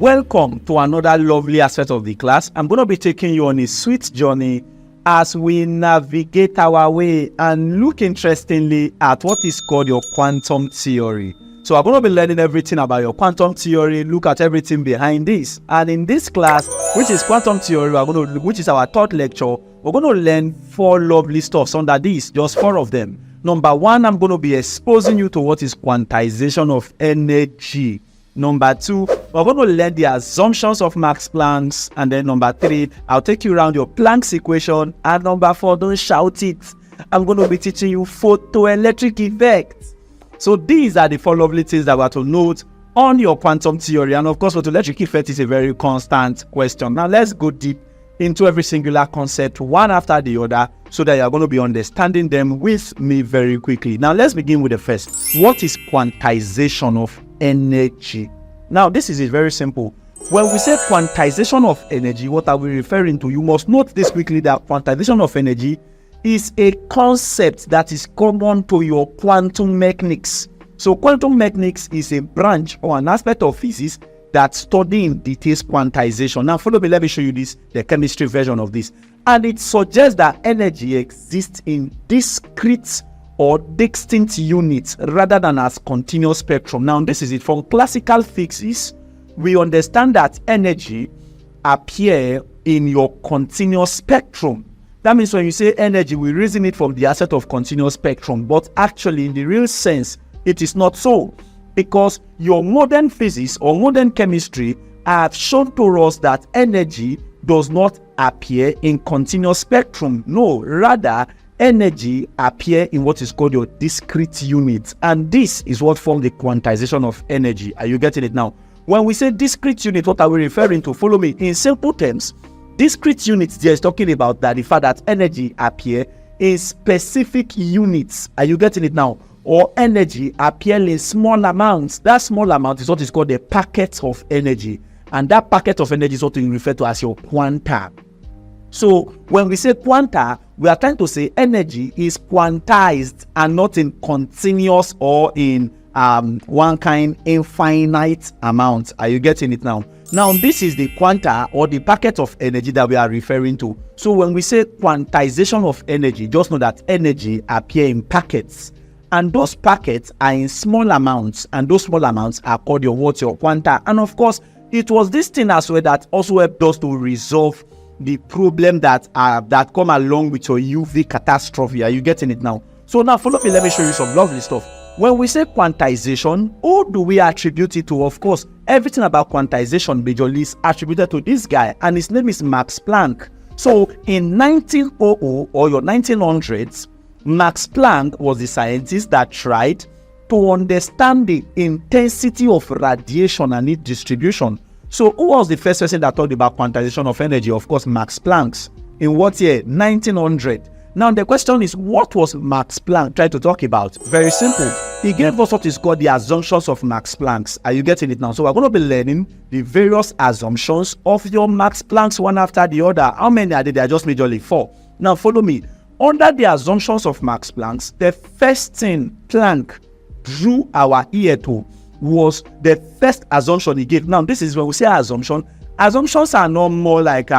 Welcome to another lovely aspect of the class. I'm going to be taking you on a sweet journey as we navigate our way and look interestingly at what is called your quantum theory. So I'm going to be learning everything about your quantum theory, look at everything behind this. And in this class, which is quantum theory, which is our third lecture, we're going to learn 4 lovely stuffs under this, just 4 of them. Number 1, I'm going to be exposing you to what is quantization of energy. Number 2, we're going to learn the assumptions of Max Planck's. And then number 3, I'll take you around your Planck's equation. And number 4, don't shout it, I'm going to be teaching you photoelectric effects. So these are the 4 lovely things that we are to note on your quantum theory. And of course, photoelectric effect is a very constant question. Now let's go deep into every singular concept one after the other so that you're going to be understanding them with me very quickly. Now let's begin with the first. What is quantization of energy? Now this is very simple. When we say quantization of energy, what are we referring to? You must note this quickly, that quantization of energy is a concept that is common to your quantum mechanics. So quantum mechanics is a branch or an aspect of physics that study in details quantization. Now follow me, let me show you this, the chemistry version of this. And it suggests that energy exists in discrete or distinct units rather than as continuous spectrum. Now this is it. From classical physics, we understand that energy appears in your continuous spectrum. That means when you say energy, we reason it from the aspect of continuous spectrum, but actually in the real sense, it is not so, because your modern physics or modern chemistry have shown to us that energy does not appear in continuous spectrum. No, rather energy appear in what is called your discrete units, and this is what forms the quantization of energy. Are you getting it now? When we say discrete unit, what are we referring to? Follow me. In simple terms, discrete units there is talking about that the fact that energy appear in specific units. Are you getting it now? Or energy appear in small amounts. That small amount is what is called the packet of energy, and that packet of energy is what we refer to as your quanta. So when we say quanta, we are trying to say energy is quantized and not in continuous or in one kind infinite amount. Are you getting it now? Now this is the quanta or the packet of energy that we are referring to. So when we say quantization of energy, just know that energy appear in packets, and those packets are in small amounts, and those small amounts are called your quanta. And of course, it was this thing as well that also helped us to resolve the problem that come along with your UV catastrophe. Are you getting it now? So now follow me, let me show you some lovely stuff. When we say quantization, who do we attribute it to? Of course, everything about quantization majorly is attributed to this guy, and his name is Max Planck. So in 1900 or your 1900s, Max Planck was the scientist that tried to understand the intensity of radiation and its distribution. So who was the first person that talked about quantization of energy? Of course, Max Planck. In what year? 1900. Now the question is, what was Max Planck trying to talk about? Very simple. He gave us what is called the assumptions of Max Planck. Are you getting it now? So we're going to be learning the various assumptions of your Max Planck one after the other. How many are there? They are just majorly 4. Now follow me. Under the assumptions of Max Planck, the first thing Planck drew our ear to was the first assumption he gave. Now this is when we say assumption. Assumptions are not more like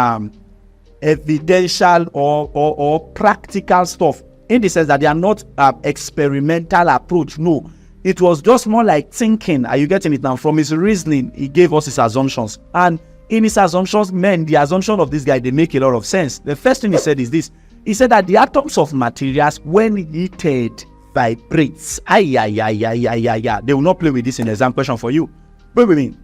evidential or practical stuff, in the sense that they are not experimental approach. No, it was just more like thinking. Are you getting it now? From his reasoning, he gave us his assumptions, and in his assumptions, the assumption of this guy, they make a lot of sense. The first thing he said is this. He said that the atoms of materials, when heated, vibrates. They will not play with this in the exam question for you. Wait with me.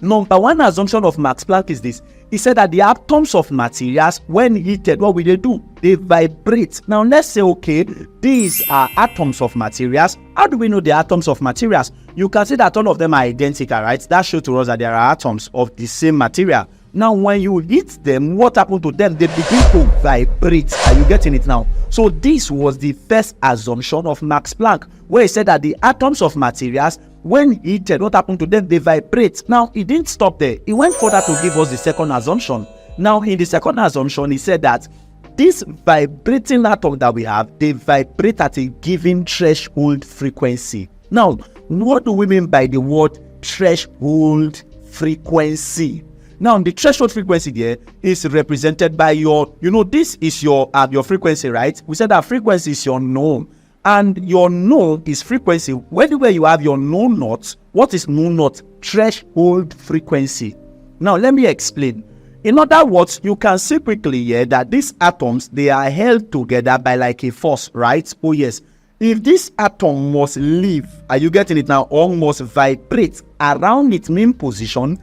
Number 1 assumption of Max Planck is this. He said that the atoms of materials, when heated, what will they do? They vibrate. Now let's say, okay, these are atoms of materials. How do we know the atoms of materials? You can see that all of them are identical, right? That shows to us that there are atoms of the same material. Now when you heat them, what happened to them? They begin to vibrate. Are you getting it now? So this was the first assumption of Max Planck, where he said that the atoms of materials, when heated, what happened to them? They vibrate. Now he didn't stop there. He went further to give us the second assumption. Now in the second assumption, he said that this vibrating atom that we have, they vibrate at a given threshold frequency. Now, what do we mean by the word threshold frequency. Now, the threshold frequency there is represented by your, this is your frequency, right? We said that frequency is your known, and your known is frequency. Where you have your known not, what is known not? Threshold frequency. Now, let me explain. In other words, you can see quickly here that these atoms, they are held together by like a force, right? Oh yes. If this atom must leave, are you getting it now, or must vibrate around its main position,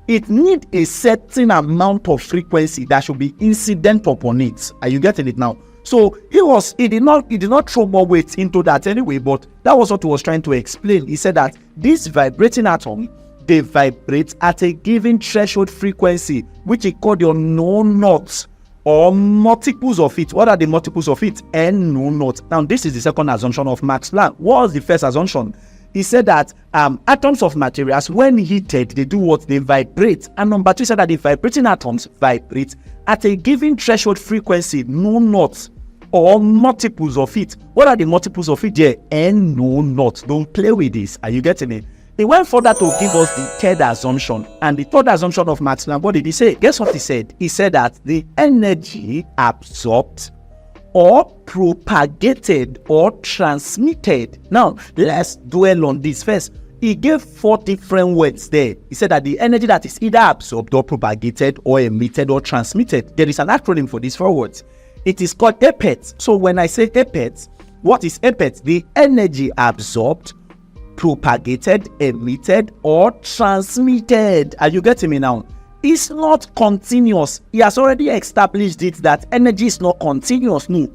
it needs a certain amount of frequency that should be incident upon it. Are you getting it now? So he did not throw more weight into that anyway, but that was what he was trying to explain. He said that this vibrating atom, they vibrate at a given threshold frequency, which is called your known not, or multiples of it. What are the multiples of it? N known not. Now, this is the second assumption of Max Planck. What was the first assumption? He said that atoms of materials, when heated, they do what? They vibrate. And number two, he said that the vibrating atoms vibrate at a given threshold frequency, known not, or multiples of it. What are the multiples of it there? N known not. Don't play with this. Are you getting it? He went further to give us the third assumption. And the third assumption of Max Planck, what did he say? Guess what he said? He said that the energy absorbed or propagated or transmitted. Now, let's dwell on this first. He gave 4 different words there. He said that the energy that is either absorbed or propagated or emitted or transmitted. There is an acronym for these 4 words. It is called EPET. So when I say EPET, what is EPET? The energy absorbed, propagated, emitted, or transmitted. Are you getting me now? It's not continuous. He has already established it that energy is not continuous, no,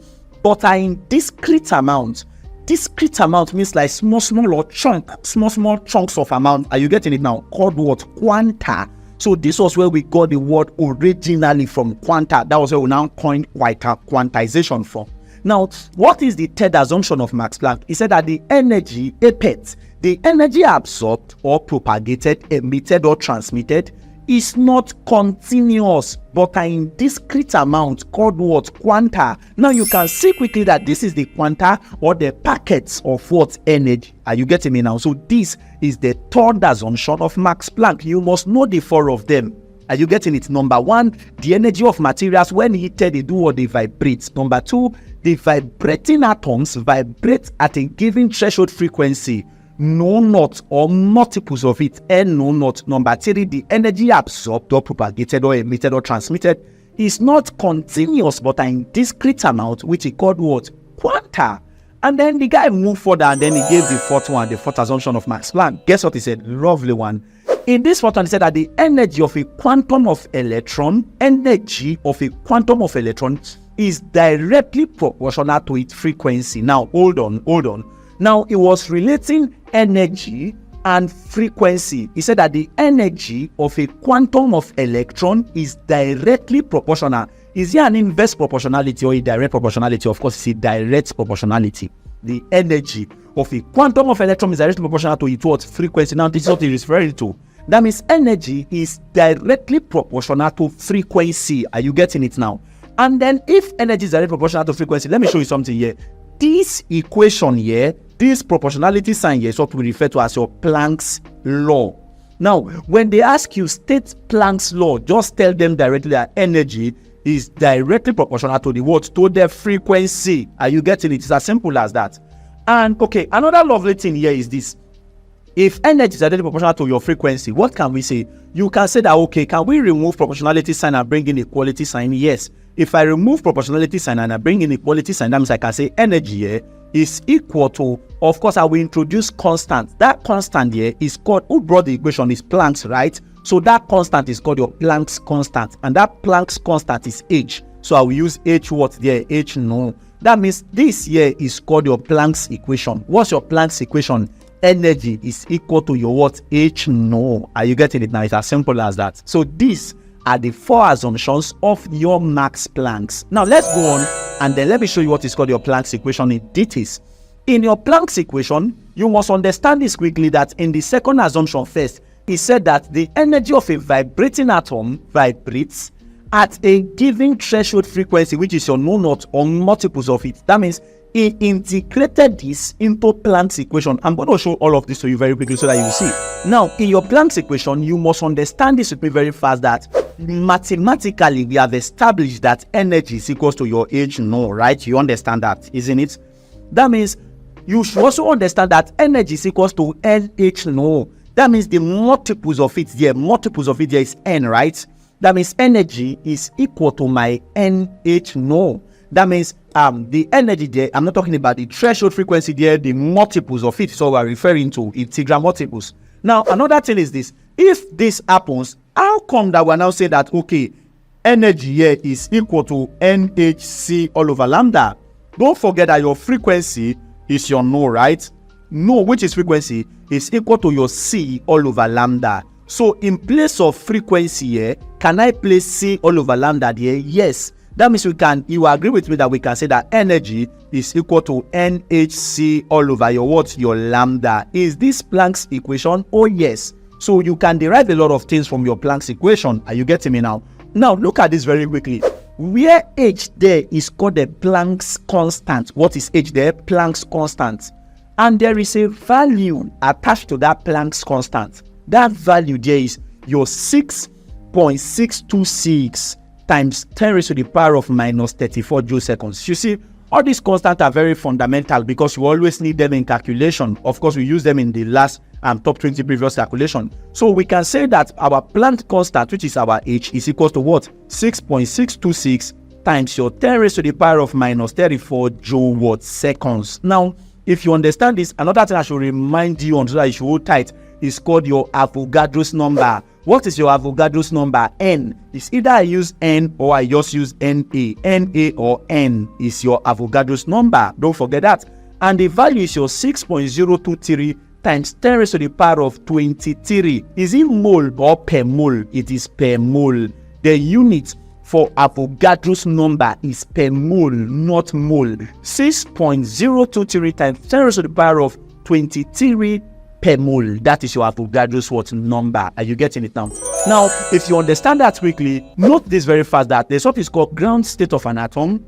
but are in discrete amount. Discrete amount means like small chunks of amount. Are you getting it now? Called what? Quanta. So this was where we got the word originally from, quanta. That was where we now coined quantization from. Now, what is the third assumption of Max Planck? He said that the energy, EPET, the energy absorbed or propagated, emitted or transmitted, is not continuous, but are in discrete amount, called what? Quanta. Now you can see quickly that this is the quanta, or the packets of what? Energy. Are you getting me now? So this is the third assumption of Max Planck. You must know the 4 of them. Are you getting it? Number 1, the energy of materials, when heated, they do what? They vibrate. Number 2, the vibrating atoms vibrate at a given threshold frequency, known not, or multiples of it, N known not. Number 3, the energy absorbed or propagated or emitted or transmitted is not continuous, but in discrete amount, which is called what? Quanta. And then the guy moved further, and then he gave the 4th one, the 4th assumption of Max Planck. Guess what he said? Lovely one. In this 4th one, he said that the energy of a quantum of electron, is directly proportional to its frequency. Now, hold on. Now, he was relating energy and frequency. He said that the energy of a quantum of electron is directly proportional. Is there an inverse proportionality or a direct proportionality? Of course, it's a direct proportionality. The energy of a quantum of electron is directly proportional to its what? Frequency. Now, this is what he is referring to. That means energy is directly proportional to frequency. Are you getting it now? And then if energy is directly proportional to frequency, let me show you something here. This equation here, this proportionality sign here, is what we refer to as your Planck's law. Now, when they ask you state Planck's law, just tell them directly that energy is directly proportional to the what? To the frequency. Are you getting it? It's as simple as that. And okay, another lovely thing here is this. If energy is directly proportional to your frequency, what can we say? You can say that, okay, can we remove proportionality sign and bring in equality sign? Yes. If I remove proportionality sign and I bring in equality sign, that means I can say energy here is equal to, of course, I will introduce constant. That constant here is called, who brought the equation is Planck's, right? So that constant is called your Planck's constant, and that Planck's constant is h. So I will use h what there? H no. That means this here is called your Planck's equation. What's your Planck's equation? Energy is equal to your what? H no. Are you getting it now? It's as simple as that. So these are the 4 assumptions of your Max Planck's. Now let's go on, and then let me show you what is called your Planck's equation in details. In your Planck's equation, you must understand this quickly, that in the second assumption first, he said that the energy of a vibrating atom vibrates at a given threshold frequency, which is your known not or multiples of it. That means he integrated this into Planck's equation. I'm going to show all of this to you very quickly so that you see. Now, in your Planck's equation, you must understand this with me very fast, that mathematically we have established that energy is equals to your H nu, right? You understand that, isn't it? That means you should also understand that energy is equals to NH nu. That means the multiples of it there is N, right? That means energy is equal to my NH nu. That means the energy there, I'm not talking about the threshold frequency there, the multiples of it, so we're referring to integral multiples. Now, another thing is this. If this happens, how come that we're now saying that, okay, energy here is equal to NHC all over lambda? Don't forget that your frequency is your nu, right? Nu, which is frequency, is equal to your C all over lambda. So in place of frequency here, can I place C all over lambda there? Yes. That means you agree with me that we can say that energy is equal to NHC all over your what? Your lambda. Is this Planck's equation? Oh yes. So you can derive a lot of things from your Planck's equation. Are you getting me now? Now look at this very quickly. Where H there is called the Planck's constant. What is H there? Planck's constant. And there is a value attached to that Planck's constant. That value there is your 6.626 times 10 raised to the power of minus 34 joule seconds. You see, all these constants are very fundamental because you always need them in calculation. Of course, we use them in the last top 20 previous calculation. So we can say that our Planck constant, which is our H, is equal to what? 6.626 times your 10 raised to the power of minus 34 joule watt seconds. Now, if you understand this, another thing I should remind you on so that you should hold tight is called your Avogadro's number. What is your Avogadro's number? N. It's either I use N or I just use Na. Na or N is your Avogadro's number. Don't forget that. And the value is your 6.023 times 10 raised to the power of 23. Is it mole or per mole? It is per mole. The unit for Avogadro's number is per mole, not mole. 6.023 times 10 raised to the power of 23 per mole. That is your Avogadro's what number. Are you getting it now? Now, if you understand that quickly, note this very fast, that there's what is called ground state of an atom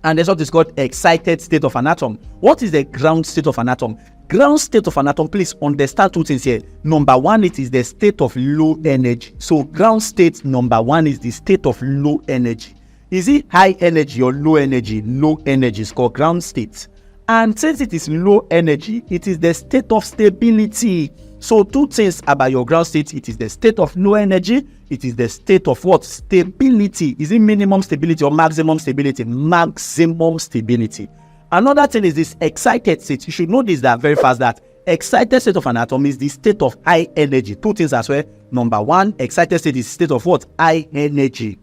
and there's what is called excited state of an atom. What is the ground state of an atom? Ground state of an atom, please understand two things here. Number one, it is the state of low energy. So ground state number one is the state of low energy. Is it high energy or low energy? Low energy is called ground state. And since it is low energy, it is the state of stability. So two things about your ground state. It is the state of low energy. It is the state of what? Stability. Is it minimum stability or maximum stability? Maximum stability. Another thing is this excited state. You should know this that very fast, that excited state of an atom is the state of high energy. Two things as well. Number one, excited state is state of what? High energy.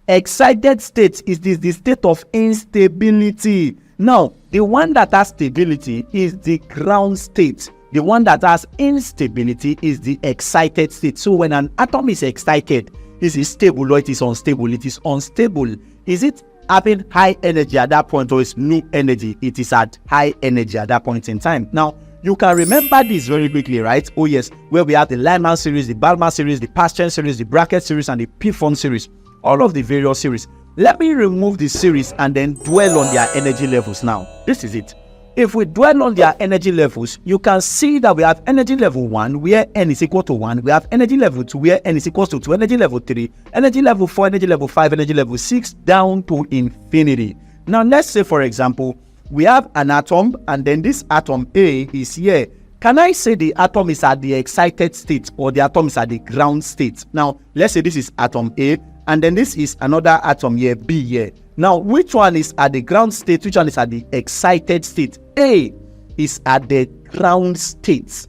Excited state is the state of instability. Now, the one that has stability is the ground state. The one that has instability is the excited state. So when an atom is excited, is it stable or it is unstable? It is unstable. Is it having high energy at that point or is low energy? It is at high energy at that point in time. Now, you can remember this very quickly, right? Oh yes, where we have the Lyman series, the Balmer series, the Paschen series, the Brackett series, and the Pfund series. All of the various series. Let me remove the series and then dwell on their energy levels now. This is it. If we dwell on their energy levels, you can see that we have energy level 1 where N is equal to 1. We have energy level 2 where N is equal to 2. Energy level 3, energy level 4, energy level 5, energy level 6 down to infinity. Now let's say, for example, we have an atom and then this atom A is here. Can I say the atom is at the excited state or the atom is at the ground state? Now let's say this is atom A and then this is another atom here, B here. Now, which one is at the ground state? Which one is at the excited state? A is at the ground state.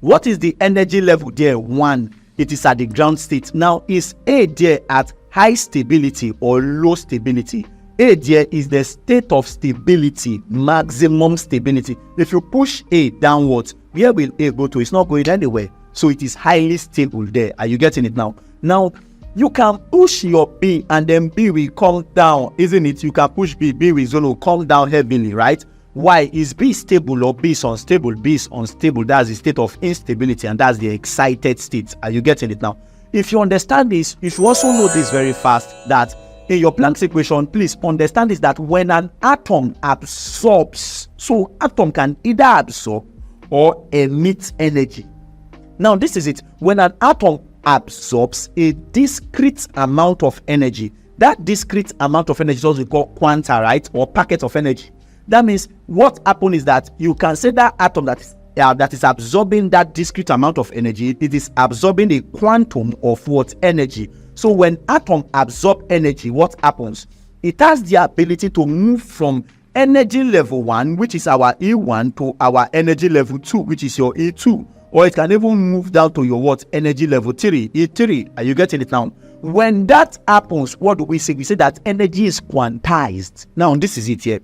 What is the energy level there? 1. It is at the ground state. Now, is A there at high stability or low stability? A there is the state of stability, maximum stability. If you push A downwards, where will A go to? It's not going anywhere. So it is highly stable there. Are you getting it now? Now, you can push your B and then B will come down, isn't it? You can push B, B is going to come down heavily, right? Why? Is B stable or B is unstable? B is unstable. That's the state of instability and that's the excited state. Are you getting it now? If you understand this, you should also know this very fast, that in your Planck's equation, please understand is that when an atom absorbs, so atom can either absorb or emit energy. Now, this is it. When an atom absorbs a discrete amount of energy, that discrete amount of energy is what we call quanta, right? Or packet of energy. That means what happens is that you can say that atom that is absorbing that discrete amount of energy, it is absorbing a quantum of what? Energy. So when atom absorb energy, what happens? It has the ability to move from energy level 1, which is our E1, to our energy level 2, which is your E2. Or it can even move down to your what? Energy level 3, E3. Are you getting it now? When that happens, what do we say? We say that energy is quantized. Now, this is it here.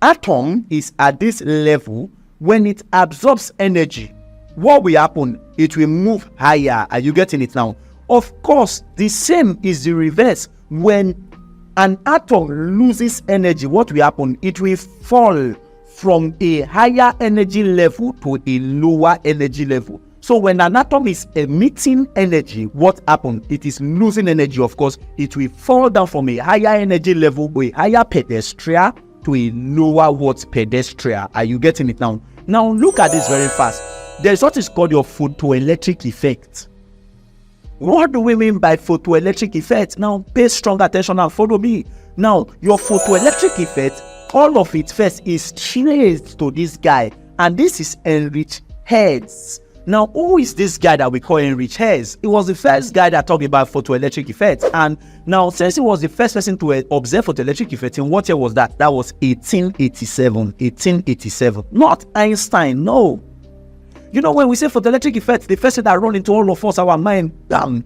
Atom is at this level. When it absorbs energy, what will happen? It will move higher. Are you getting it now? Of course, the same is the reverse. When an atom loses energy, what will happen? It will fall from a higher energy level to a lower energy level. So when an atom is emitting energy, what happens? It is losing energy, of course. It will fall down from a higher energy level to a higher pedestal to a lower what? Pedestal. Are you getting it now? Now look at this very fast. There's what is called your photoelectric effect. What do we mean by photoelectric effect? Now pay strong attention and follow me. Now your photoelectric effect, all of it first is traced to this guy, and this is Heinrich Hertz. Now, who is this guy that we call Heinrich Hertz? He was the first guy that talked about photoelectric effect. And now, since he was the first person to observe photoelectric effect, in what year was that? That was 1887. 1887. Not Einstein, no. You know, when we say photoelectric effect, the first thing that run into all of us, our mind,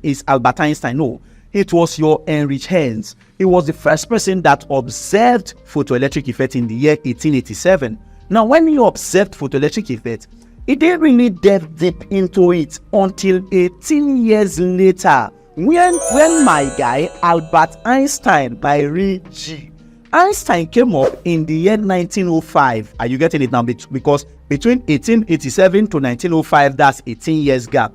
is Albert Einstein. No, it was your Heinrich Hertz. He was the first person that observed photoelectric effect in the year 1887. Now, when he observed photoelectric effect, he didn't really delve deep into it until 18 years later, when my guy Albert Einstein, by G. Einstein came up in the year 1905. Are you getting it now? Because between 1887 to 1905, that's 18 years gap.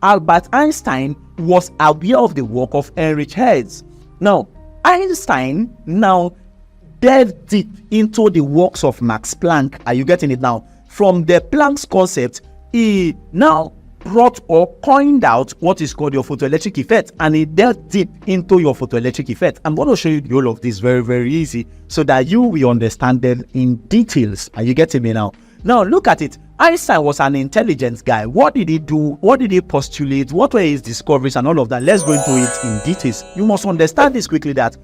Albert Einstein was aware of the work of Heinrich Hertz. Now, Einstein now delved deep into the works of Max Planck. Are you getting it now? From the Planck's concept, he now brought or coined out what is called your photoelectric effect, and he delved deep into your photoelectric effect. I'm going to show you all of this very, very easy so that you will understand them in details. Are you getting me now? Now, look at it. Einstein was an intelligent guy. What did he do? What did he postulate? What were his discoveries and all of that? Let's go into it in details. You must understand this quickly, that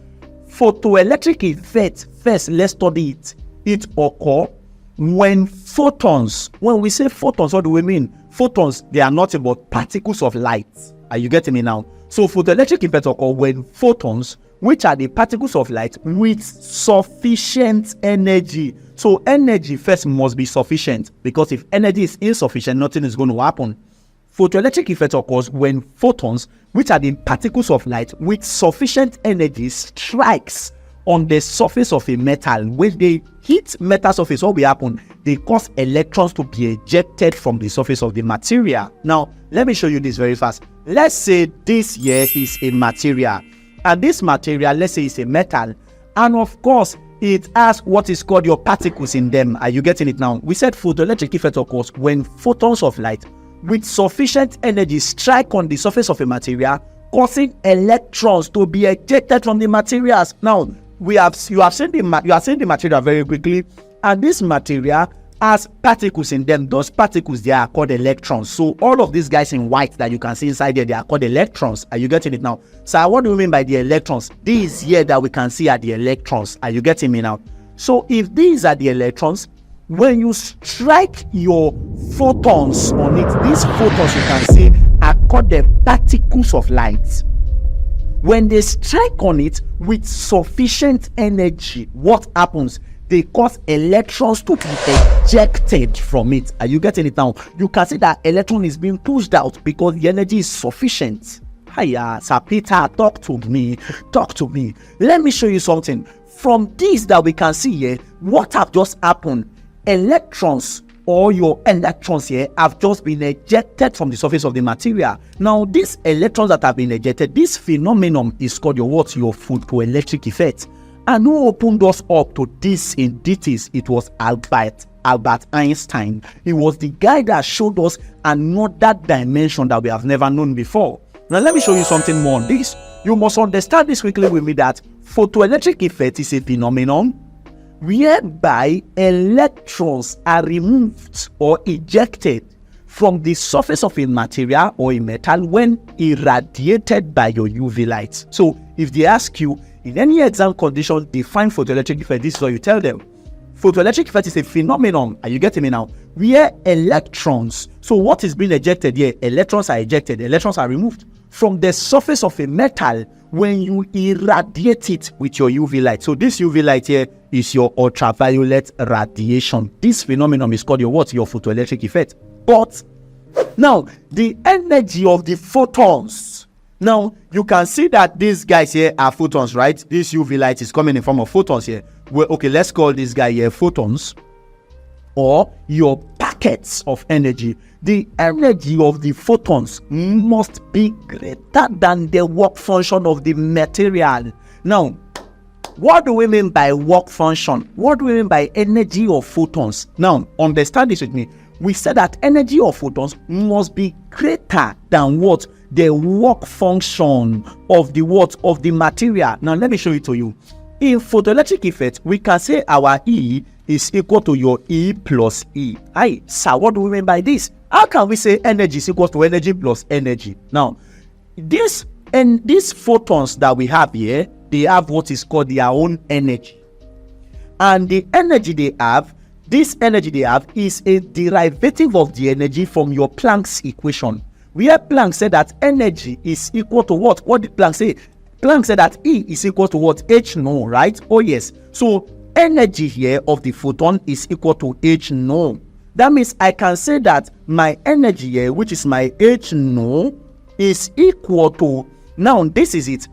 photoelectric effect, first, let's study it. It occurs when photons, when we say photons, what do we mean? Photons, they are nothing but particles of light. Are you getting me now? So photoelectric effect occurs when photons, which are the particles of light with sufficient energy. So energy first must be sufficient, because if energy is insufficient, nothing is going to happen. Photoelectric effect occurs when photons, which are the particles of light with sufficient energy, strikes on the surface of a metal. When they hit metal surface, what will happen? They cause electrons to be ejected from the surface of the material. Now, let me show you this very fast. Let's say this here is a material, and this material, let's say, is a metal, and of course, it has what is called your particles in them. Are you getting it now? We said photoelectric effect occurs when photons of light with sufficient energy strike on the surface of a material, causing electrons to be ejected from the materials. Now, you have seen the material very quickly, and this material has particles in them. Those particles, they are called electrons. So all of these guys in white that you can see inside there, they are called electrons. Are you getting it now? So what do we mean by the electrons? These here that we can see are the electrons. Are you getting me now? So if these are the electrons, when you strike your photons on it, these photons you can see are called the particles of light. When they strike on it with sufficient energy, what happens? They cause electrons to be ejected from it. Are you getting it now? You can see that electron is being pushed out because the energy is sufficient. Hiya, Sir Peter, talk to me. Talk to me. Let me show you something. From this that we can see here, what have just happened? Electrons or your electrons here have just been ejected from the surface of the material. Now, these electrons that have been ejected, this phenomenon is called your photoelectric effect. And who opened us up to this in details? It was Albert Einstein. He was the guy that showed us another dimension that we have never known before. Now, let me show you something more on this. You must understand this quickly with me, that photoelectric effect is a phenomenon whereby electrons are removed or ejected from the surface of a material or a metal when irradiated by your UV light. So if they ask you in any exam condition, define photoelectric effect, this is what you tell them. Photoelectric effect is a phenomenon, are you getting me now, where electrons, so what is being ejected here? Electrons are ejected, electrons are removed from the surface of a metal when you irradiate it with your UV light. So this UV light here is your ultraviolet radiation. This phenomenon is called your photoelectric effect. But now, the energy of the photons. Now, you can see that these guys here are photons, right? This UV light is coming in form of photons here. Well, okay, let's call this guy here photons, or your packets of energy. The energy of the photons must be greater than the work function of the material. Now, what do we mean by work function? What do we mean by energy of photons? Now, understand this with me. We said that energy of photons must be greater than what? The work function of the what? Of the material. Now, let me show it to you. In photoelectric effect, we can say our E is equal to your E plus E. Aye, sir, what do we mean by this? How can we say energy is equal to energy plus energy? Now, these photons that we have here, they have what is called their own energy. And the energy they have, this energy they have is a derivative of the energy from your Planck's equation. Where Planck said that energy is equal to what? What did Planck say? Planck said that E is equal to what? H no, right? Oh yes. So energy here of the photon is equal to H no. That means I can say that my energy here, which is my H no, is equal to, now this is it.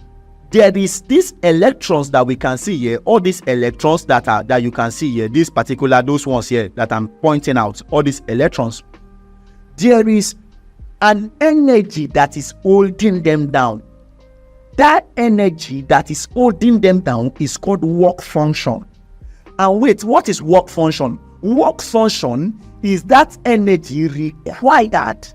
There is these electrons that we can see here, all these electrons that you can see here, those ones here that I'm pointing out, all these electrons. There is an energy that is holding them down. That energy that is holding them down is called work function. And wait, what is work function? Work function is that energy required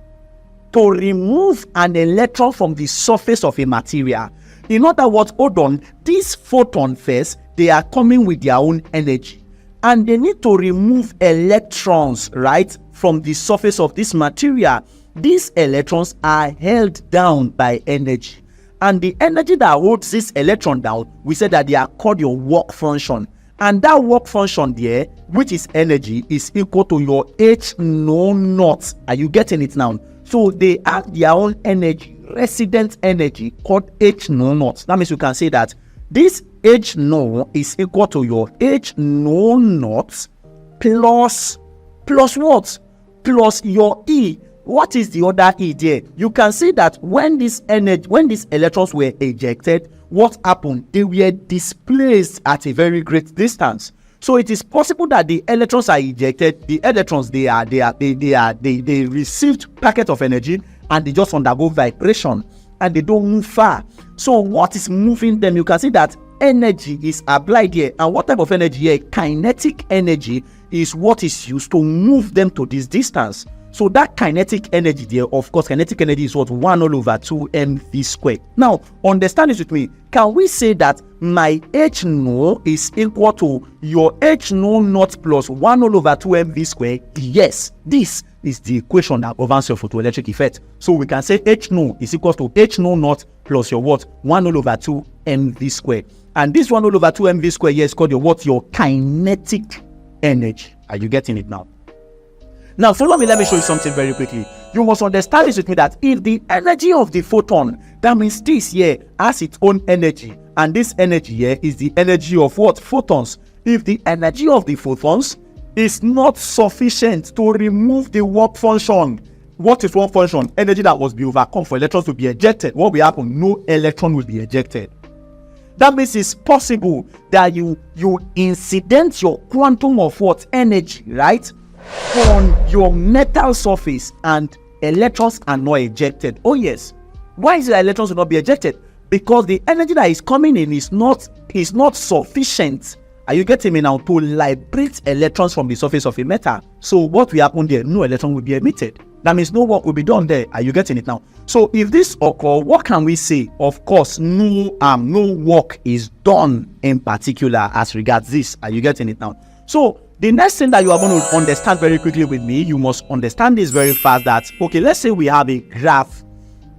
to remove an electron from the surface of a material. In other words, hold on, these photons first, they are coming with their own energy. And they need to remove electrons, right, from the surface of this material. These electrons are held down by energy. And the energy that holds this electron down, we said that they are called your work function. And that work function there, which is energy, is equal to your H no naught. Are you getting it now? So they have their own energy, resident energy, called H no naught. That means you can say that this H no is equal to your H no naught plus what? Plus your E. What is the other E there? You can see that when these electrons were ejected, what happened? They were displaced at a very great distance. So it is possible that the electrons are ejected. The electrons they received packet of energy and they just undergo vibration and they don't move far. So what is moving them? You can see that energy is applied here. And what type of energy here? Kinetic energy is what is used to move them to this distance. So that kinetic energy there, of course, kinetic energy is what? 1 all over 2 mv squared. Now, understand this with me. Can we say that my H no is equal to your H no naught plus 1 all over 2 mv squared? Yes, this is the equation that governs your photoelectric effect. So we can say H no is equal to H no naught plus your what? 1 all over 2 mv squared. And this 1 all over 2 mv squared here is called your what? Your kinetic energy. Are you getting it now? Now, follow me, let me show you something very quickly. You must understand this with me, that if the energy of the photon, that means this here has its own energy, and this energy here is the energy of what? Photons. If the energy of the photons is not sufficient to remove the work function, what is work function? Energy that must be overcome for electrons to be ejected. What will happen? No electron will be ejected. That means it's possible that you incident your quantum of what? Energy, right? on your metal surface and electrons are not ejected. Oh yes. Why is it that electrons will not be ejected? Because the energy that is coming in is not sufficient. Are you getting me now? To liberate electrons from the surface of a metal. So what will happen there? No electron will be emitted. That means no work will be done there. Are you getting it now? So if this occurs, what can we say? Of course, no work is done in particular as regards this. Are you getting it now? So the next thing that you are going to understand very quickly with me, you must understand this very fast that, okay, let's say we have a graph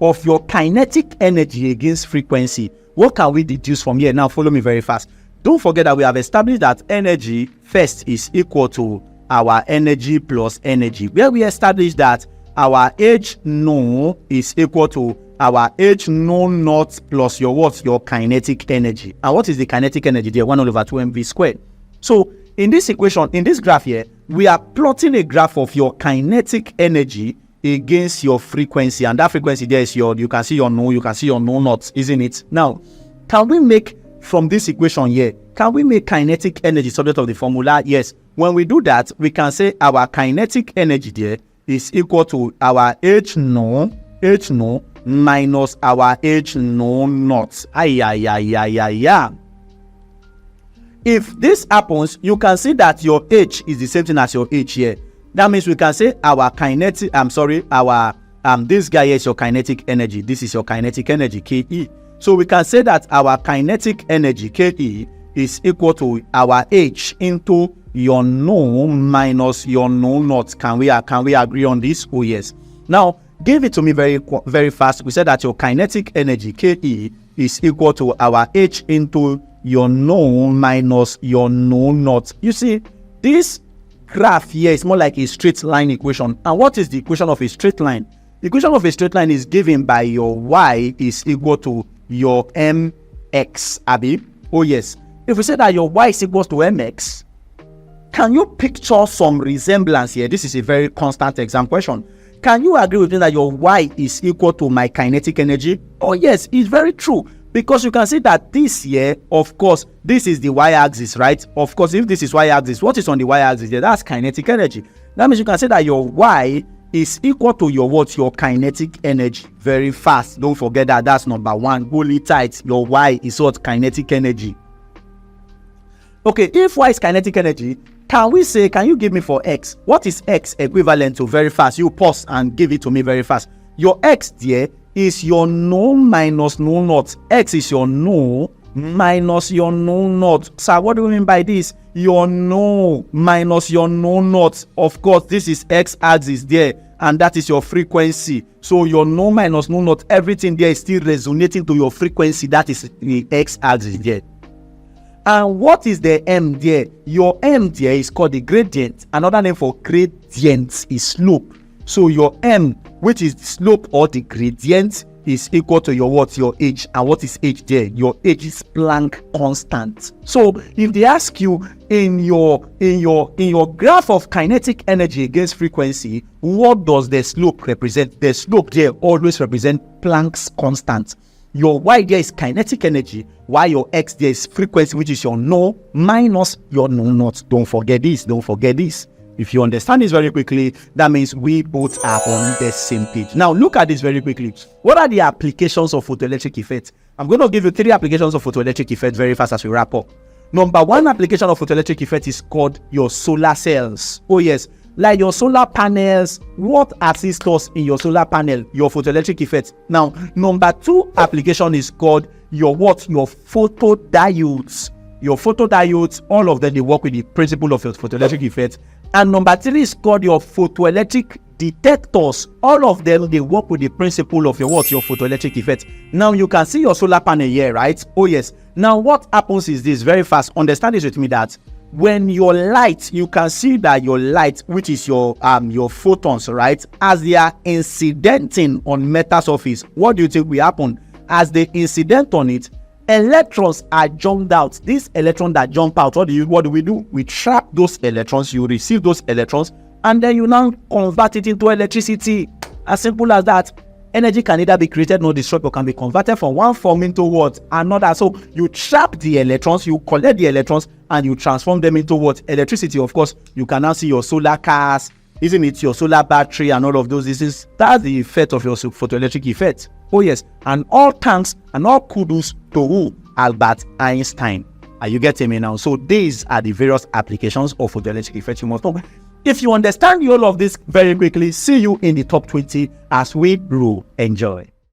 of your kinetic energy against frequency. What can we deduce from here? Now follow me very fast. Don't forget that we have established that energy first is equal to our energy plus energy, where we established that our H no is equal to our H no naught plus your what? Your kinetic energy. And what is the kinetic energy there? 1 over 2 mv squared. So in this equation, in this graph here, we are plotting a graph of your kinetic energy against your frequency, and that frequency there is your, you can see your no, you can see your no naught, isn't it? Now, can we make from this equation here, can we make kinetic energy subject of the formula? Yes. When we do that, we can say our kinetic energy there is equal to our H no minus our H no naught. If this happens, you can see that your H is the same thing as your H here. That means we can say our kinetic, this guy here is your kinetic energy. This is your kinetic energy, Ke. So we can say that our kinetic energy, Ke, is equal to our H into your no minus your no naught. Can we agree on this? Oh yes. Now give it to me very fast. We said that your kinetic energy, Ke, is equal to our H into your no minus your no naught. You see, this graph here is more like a straight line equation. And what is the equation of a straight line? The equation of a straight line is given by your y is equal to your mx, Abi. Oh yes. If we say that your y is equal to mx, can you picture some resemblance here? This is a very constant exam question. Can you agree with me that your y is equal to my kinetic energy? Oh yes, it's very true. Because you can see that this here, of course, this is the y-axis, right? Of course, if this is y-axis, what is on the y-axis there? That's kinetic energy. That means you can say that your y is equal to your what? Your kinetic energy. Very fast. Don't forget that. That's number one. Hold it tight. Your y is what? Kinetic energy. Okay, if y is kinetic energy, can you give me for x? What is x equivalent to? Very fast. You pause and give it to me very fast. Your x there is your no minus no naught. X is your no minus your no naught. So what do we mean by this? Your no minus your no naught. Of course, this is x-axis there, and that is your frequency. So your no minus no naught, everything there is still resonating to your frequency. That is the x-axis there. And what is the m there? Your m there is called the gradient. Another name for gradient is slope. So your m, which is the slope or the gradient, is equal to your what? Your h. And what is h there? Your h is Planck constant. So if they ask you in your graph of kinetic energy against frequency, what does the slope represent? The slope there always represents Planck's constant. Your y there is kinetic energy, while your x there is frequency, which is your no minus your no naught. Don't forget this. Don't forget this. If you understand this very quickly, that means we both are on the same page. Now, look at this very quickly. What are the applications of photoelectric effect? I'm going to give you 3 applications of photoelectric effect very fast as we wrap up. Number 1 application of photoelectric effect is called your solar cells. Oh yes, like your solar panels. What assists us in your solar panel? Your photoelectric effect. Now, number 2 application is called your what? Your photodiodes. Your photodiodes, all of them, they work with the principle of your photoelectric effect. And number 3 is called your photoelectric detectors. All of them, they work with the principle of your what? Your photoelectric effect. Now you can see your solar panel here, right? Oh yes. Now what happens is this, very fast. Understand this with me, that when your light, you can see that your light, which is your photons, right, as they are incidenting on metal surface, what do you think will happen? As they incident on it, electrons are jumped out. These electrons that jump out, what do we do? We trap those electrons. You receive those electrons, and then you now convert it into electricity. As simple as that. Energy can either be created nor destroyed, but can be converted from one form into what? Another. So you trap the electrons, you collect the electrons, and you transform them into what? Electricity. Of course, you can now see your solar cars, isn't it? Your solar battery and all of those. That's the effect of your photoelectric effect. Oh yes, and all thanks and all kudos to who? Albert Einstein. Are you getting me now? So these are the various applications of photoelectric effect you must know. If you understand all of this very quickly, see you in the top 20 as we grow. Enjoy.